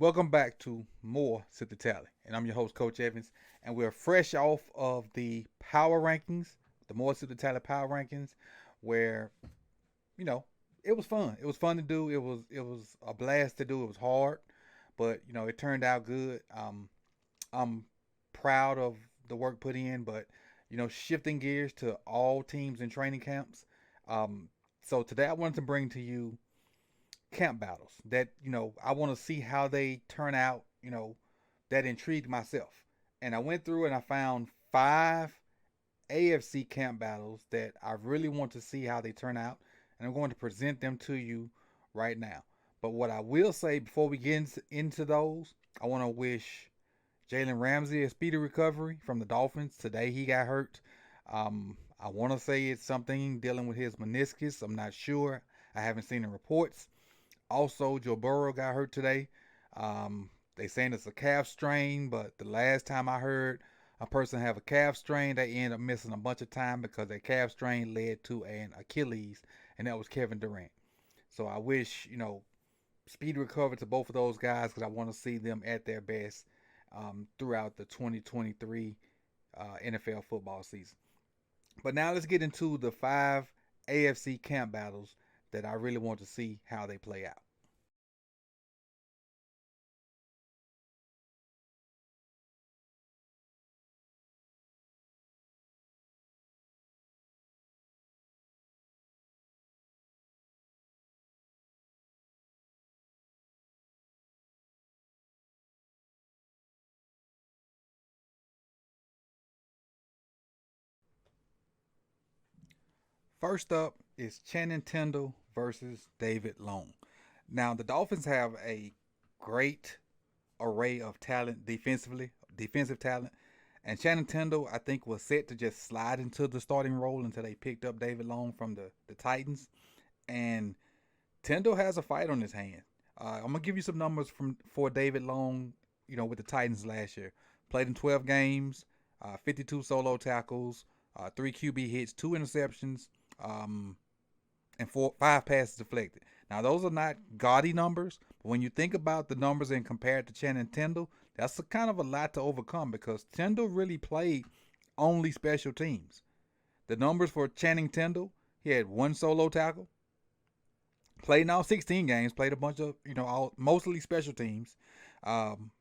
Welcome back to more Sip the Tally, and I'm your host, Coach Evans, and we're fresh off of the power rankings, the more Sip the Tally power rankings, where you know it was fun. It was fun to do. It was a blast to do. It was hard, but it turned out good. I'm proud of the work put in, but shifting gears to all teams and training camps. Um, so today I wanted to bring to you camp battles that I want to see how they turn out. That intrigued myself, and I went through and I found five AFC camp battles that I really want to see how they turn out, and I'm going to present them to you right now. But what I will say before we get into those, I want to wish Jalen Ramsey a speedy recovery from the Dolphins. Today he got hurt. I want to say it's something dealing with his meniscus. I'm not sure. I haven't seen the reports. Also, Joe Burrow got hurt today. They saying it's a calf strain, but the last time I heard a person have a calf strain, they end up missing a bunch of time because that calf strain led to an Achilles, and that was Kevin Durant. So I wish speedy recovery to both of those guys because I want to see them at their best throughout the 2023 NFL football season. But now let's get into the five AFC camp battles that I really want to see how they play out. First up is Channing Tindall versus David Long. Now, the Dolphins have a great array of talent defensively, defensive talent. And Channing Tindall, I think, was set to just slide into the starting role until they picked up David Long from the Titans. And Tindall has a fight on his hand. I'm gonna give you some numbers from for David Long. With the Titans last year, played in 12 games, 52 solo tackles, three QB hits, two interceptions, um, and five passes deflected. Now those are not gaudy numbers, but when you think about the numbers and compare it to Channing Tindall, that's a kind of a lot to overcome because Tindall really played only special teams. The numbers for Channing Tindall, he had one solo tackle, played in all 16 games, played a bunch of all mostly special teams, um,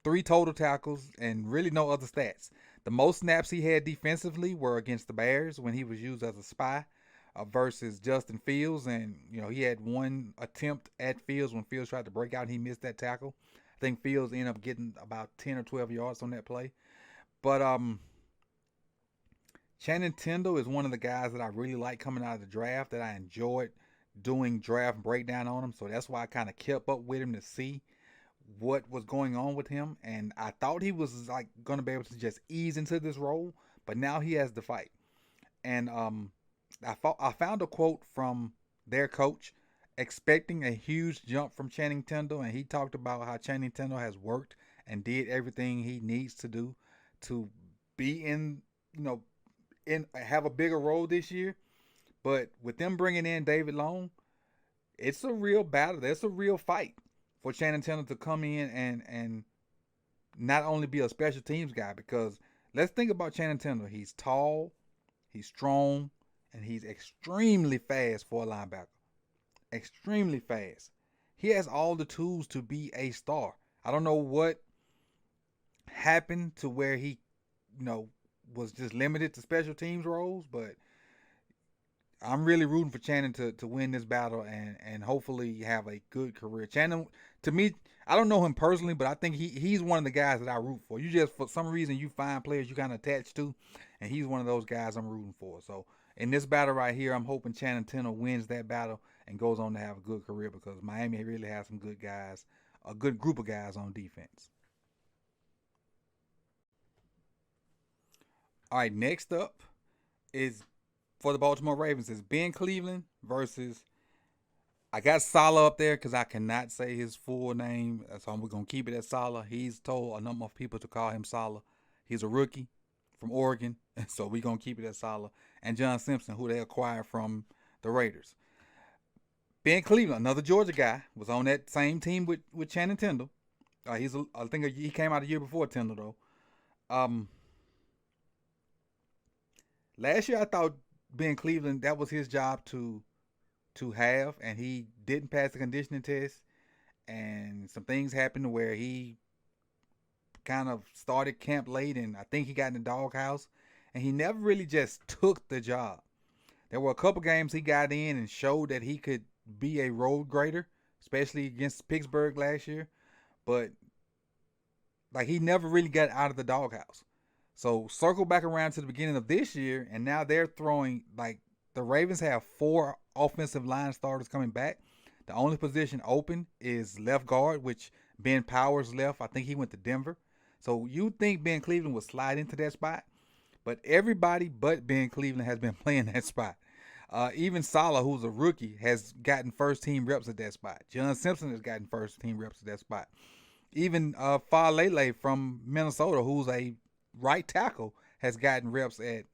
three total tackles, and really no other stats. The most snaps he had defensively were against the Bears when he was used as a spy versus Justin Fields, and he had one attempt at Fields when Fields tried to break out and he missed that tackle. I think Fields ended up getting about 10 or 12 yards on that play. But Channing Tindall is one of the guys that I really like coming out of the draft that I enjoyed doing draft breakdown on him. So that's why I kind of kept up with him to see what was going on with him. And I thought he was like going to be able to just ease into this role, but now he has to fight. And I found a quote from their coach expecting a huge jump from Channing Tindall, and he talked about how Channing Tindall has worked and did everything he needs to do to be in, in have a bigger role this year. But with them bringing in David Long, it's a real battle. There's a real fight for Channing Tindall to come in and not only be a special teams guy because let's think about Channing Tindall. He's tall, he's strong, and he's extremely fast for a linebacker. Extremely fast. He has all the tools to be a star. I don't know what happened to where he, you know, was just limited to special teams roles, but I'm really rooting for Channing to win this battle and hopefully have a good career. Channing, to me, I don't know him personally, but I think he's one of the guys that I root for. You just for some reason you find players you kind of attached to, and he's one of those guys I'm rooting for. So in this battle right here, I'm hoping Channing Tindall wins that battle and goes on to have a good career because Miami really has some good guys, a good group of guys on defense. All right, next up is for the Baltimore Ravens is Ben Cleveland versus I got Salah up there because I cannot say his full name, so we're gonna keep it at Salah. He's told a number of people to call him Salah. He's a rookie from Oregon, so we're gonna keep it at Salah. And John Simpson, who they acquired from the Raiders. Ben Cleveland, another Georgia guy, was on that same team with Channing Tindall. I think he came out a year before Tindall though. Um, Last year I thought being Cleveland that was his job to have, and he didn't pass the conditioning test, and some things happened where he kind of started camp late, and I think he got in the doghouse, and he never really just took the job. There were a couple games he got in and showed that he could be a road grader, especially against Pittsburgh last year, but like he never really got out of the doghouse. So circle back around to the beginning of this year, and now they're throwing like the Ravens have 4 offensive line starters coming back. The only position open is left guard, which Ben Powers left. I think he went to Denver. So you think Ben Cleveland would slide into that spot, but everybody but Ben Cleveland has been playing that spot. Even Salah, who's a rookie, has gotten first team reps at that spot. John Simpson has gotten first team reps at that spot. Even Falele from Minnesota, who's a right tackle, has gotten reps at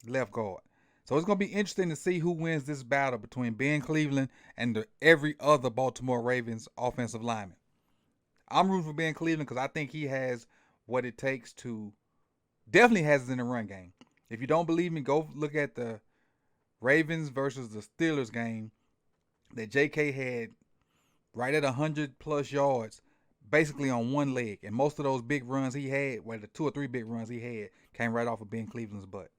left guard. So it's going to be interesting to see who wins this battle between Ben Cleveland and every other Baltimore Ravens offensive lineman. I'm rooting for Ben Cleveland because I think he has what it takes to definitely has it in the run game. If you don't believe me, go look at the Ravens versus the Steelers game that JK had right at 100 plus yards basically on one leg. And most of those big runs he had, well, the 2 or 3 big runs he had, came right off of Ben Cleveland's butt.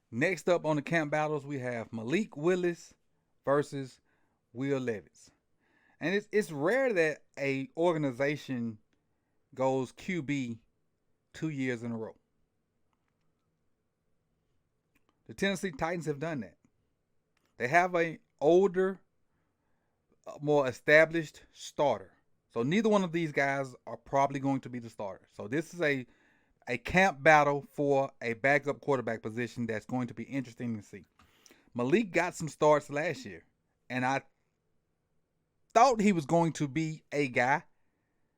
Next up on the camp battles, we have Malik Willis versus Will Levis. And it's rare that a organization goes QB 2 years in a row. The Tennessee Titans have done that. They have a older, more established starter. So neither one of these guys are probably going to be the starter. So this is a camp battle for a backup quarterback position that's going to be interesting to see. Malik got some starts last year, and I thought he was going to be a guy,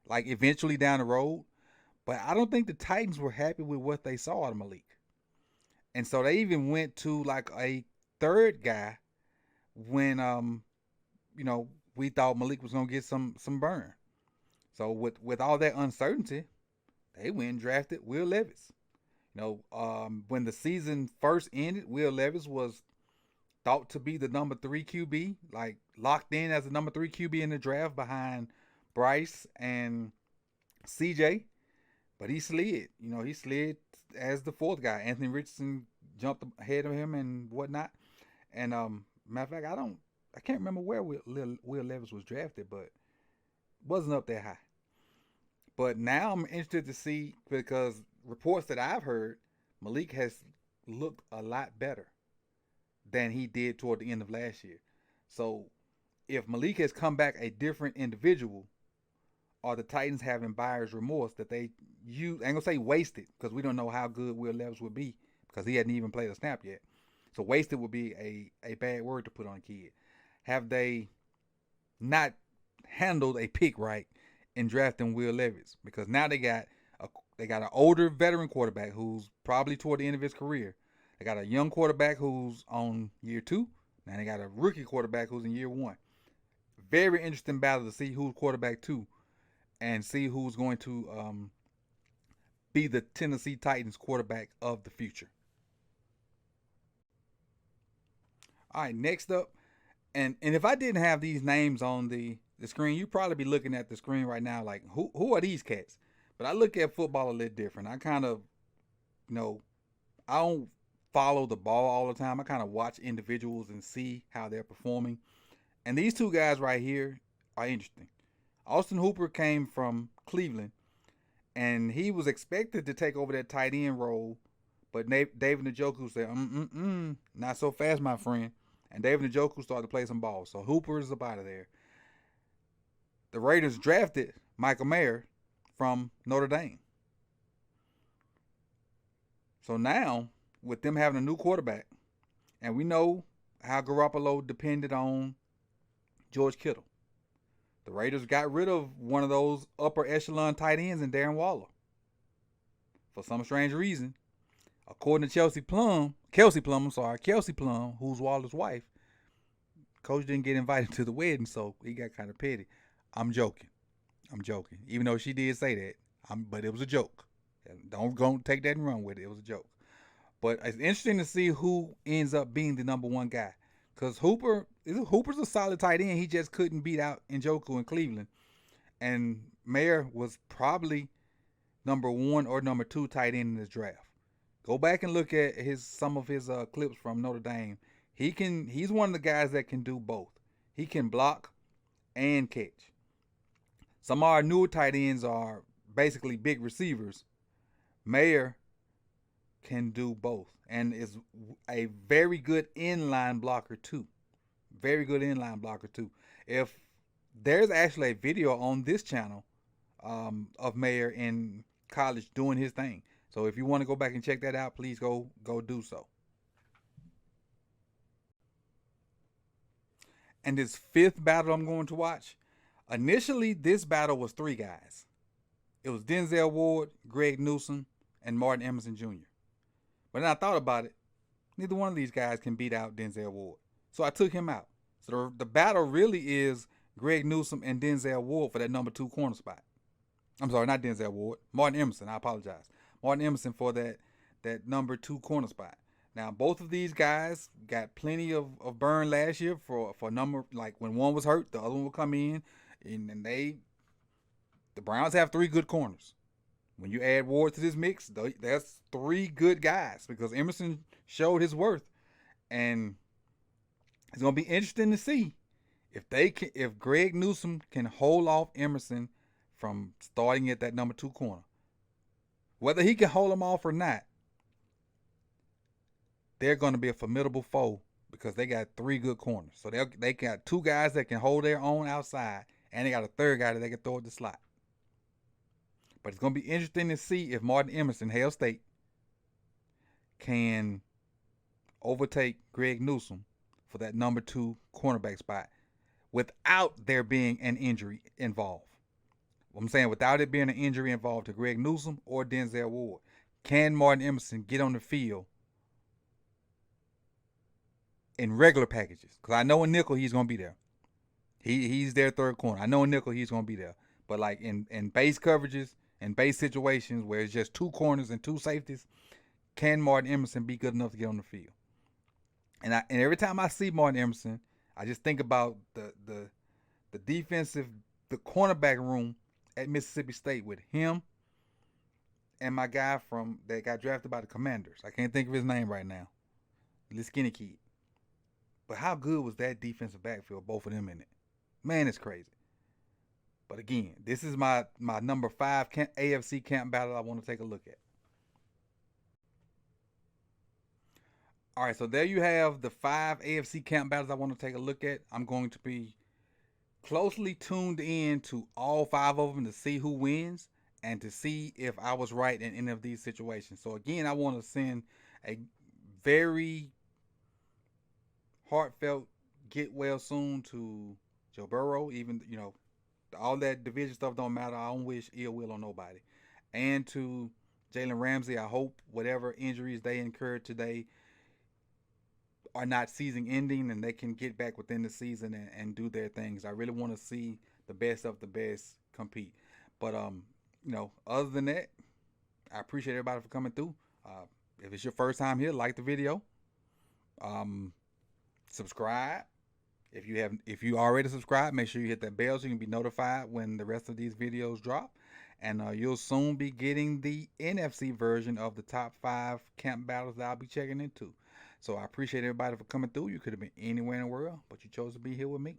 like eventually down the road, but I don't think the Titans were happy with what they saw out of Malik. And so they even went to like a third guy when we thought Malik was gonna get some burn. So with all that uncertainty, they went and drafted Will Levis. When the season first ended, Will Levis was thought to be the number 3 QB, like locked in as the number 3 QB in the draft behind Bryce and CJ. But he slid. He slid as the 4th guy. Anthony Richardson jumped ahead of him and whatnot. And matter of fact, I can't remember where Will Levis was drafted, but wasn't up that high. But now I'm interested to see, because reports that I've heard, Malik has looked a lot better than he did toward the end of last year. So if Malik has come back a different individual, or the Titans having buyer's remorse that they ain't gonna say wasted, because we don't know how good Will Levis would be because he hadn't even played a snap yet. So wasted would be a bad word to put on a kid. Have they not handled a pick right in drafting Will Levis? Because now they got an older veteran quarterback who's probably toward the end of his career. They got a young quarterback who's on year 2. Now they got a rookie quarterback who's in year 1. Very interesting battle to see who's quarterback 2 and see who's going to be the Tennessee Titans quarterback of the future. All right, next up, and if I didn't have these names on the screen, you'd probably be looking at the screen right now like, who are these cats? But I look at football a little different. I kind of, I don't follow the ball all the time. I kind of watch individuals and see how they're performing. And these 2 guys right here are interesting. Austin Hooper came from Cleveland, and he was expected to take over that tight end role, but David Njoku said, not so fast, my friend. And David Njoku started to play some ball. So Hooper is up out of there. The Raiders drafted Michael Mayer from Notre Dame. So now, with them having a new quarterback, and we know how Garoppolo depended on George Kittle, the Raiders got rid of one of those upper echelon tight ends in Darren Waller. For some strange reason, according to Kelsey Plum, who's Waller's wife, Coach didn't get invited to the wedding, so he got kind of petty. I'm joking. I'm joking. Even though she did say that, but it was a joke. Don't go take that and run with it. It was a joke. But it's interesting to see who ends up being the number one guy. Because Hooper's a solid tight end. He just couldn't beat out Njoku in Cleveland. And Mayer was probably number one or number two tight end in this draft. Go back and look at some of his clips from Notre Dame. He's one of the guys that can do both. He can block and catch. Some of our newer tight ends are basically big receivers. Mayer can do both and is a very good inline blocker too. Very good inline blocker too. If there's actually a video on this channel of Mayer in college doing his thing. So if you want to go back and check that out, please go do so. And this fifth battle I'm going to watch, initially this battle was three guys. It was Denzel Ward, Greg Newsome, and Martin Emerson Jr. But then I thought about it. Neither one of these guys can beat out Denzel Ward. So I took him out. So the battle really is Greg Newsome and Denzel Ward for that number two corner spot. I'm sorry, not Denzel Ward. Martin Emerson, I apologize. Martin Emerson for that number two corner spot. Now, both of these guys got plenty of burn last year for number, like when one was hurt, the other one would come in. And the Browns have three good corners. When you add Ward to this mix, that's three good guys because Emerson showed his worth. And it's going to be interesting to see if Greg Newsome can hold off Emerson from starting at that number two corner. Whether he can hold him off or not, they're going to be a formidable foe because they got three good corners. So they got two guys that can hold their own outside, and they got a third guy that they can throw at the slot. But it's going to be interesting to see if Martin Emerson, Hail State, can overtake Greg Newsome for that number two cornerback spot without there being an injury involved. I'm saying without it being an injury involved to Greg Newsome or Denzel Ward. Can Martin Emerson get on the field in regular packages? Because I know in nickel he's going to be there. He's their third corner. I know in nickel he's going to be there. But like in base coverages and base situations where it's just two corners and two safeties, can Martin Emerson be good enough to get on the field? And every time I see Martin Emerson, I just think about the cornerback room at Mississippi State with him and my guy that got drafted by the Commanders. I can't think of his name right now. The skinny kid. But how good was that defensive backfield, both of them in it? Man, it's crazy. But again, this is my number 5 AFC camp battle I want to take a look at. All right, so there you have the 5 AFC camp battles I want to take a look at. I'm going to be closely tuned in to all 5 of them to see who wins and to see if I was right in any of these situations. So again, I want to send a very heartfelt get well soon to Joe Burrow. Even, all that division stuff don't matter. I don't wish ill will on nobody. And to Jalen Ramsey, I hope whatever injuries they incurred today are not season ending and they can get back within the season and do their things. I really want to see the best of the best compete. But other than that, I appreciate everybody for coming through. If it's your first time here, like the video. Subscribe. If you already subscribed, make sure you hit that bell so you can be notified when the rest of these videos drop. And you'll soon be getting the NFC version of the top 5 camp battles that I'll be checking into. So I appreciate everybody for coming through. You could have been anywhere in the world, but you chose to be here with me.